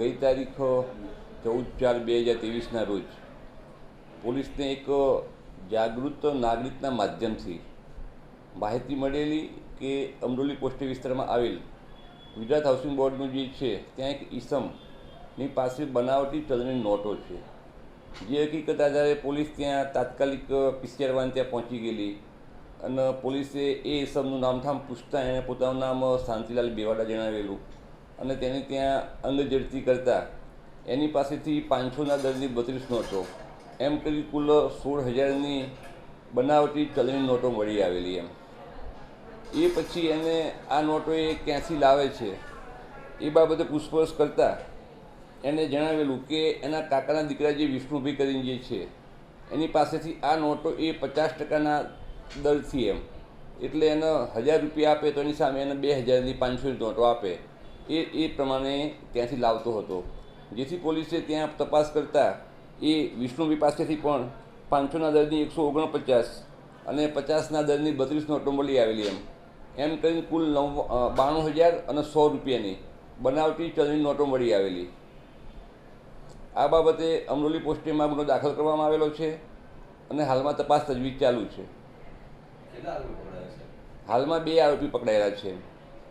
ગઈ તારીખ 14/4/2023ના રોજ પોલીસને એક જાગૃત નાગરિકના માધ્યમથી માહિતી મળેલી કે અમરોલી પોસ્ટ વિસ્તારમાં આવેલ ગુજરાત હાઉસિંગ બોર્ડનું જે છે ત્યાં એક ઈસમની પાસે બનાવટી ચલણી નોટો છે, જે હકીકત આધારે પોલીસ ત્યાં તાત્કાલિક PCR વાન ત્યાં પહોંચી ગયેલી અને પોલીસે એ ઈસમનું નામઠામ પૂછતા એણે પોતાનું નામ શાંતિલાલ બેવાડા જણાવેલું અને તેને ત્યાં અંગઝડતી કરતાં એની પાસેથી 500ના દરની 32 નોટો એમ કરી કુલ 16,000ની બનાવટી ચલણી નોટો મળી આવેલી. એ પછી એને આ નોટો એ ક્યાંથી લાવે છે એ બાબતે પૂછપરછ કરતાં એને જણાવેલું કે એના કાકાના દીકરા જે વિષ્ણુભાઈ કરીને જે છે એની પાસેથી આ નોટો એ 50%ના દરથી એટલે એને 1,000 રૂપિયા આપે તો એની સામે એને 2,000ની 500ની નોટો આપે એ પ્રમાણે ત્યાંથી લાવતો હતો. જેથી પોલીસે ત્યાં તપાસ કરતાં એ વિષ્ણુભાઈ પાસેથી પણ 500ના દરની 149 અને 50ના દરની 32 નોટો મળી આવેલી. એમ કરીને કુલ 92,100 રૂપિયાની બનાવટી ચલણી નોટો મળી આવેલી. આ બાબતે અમરોલી પોસ્ટેમાં ગુનો દાખલ કરવામાં આવેલો છે અને હાલમાં તપાસ તજવીજ ચાલુ છે. હાલમાં 2 આરોપી પકડાયેલા છે.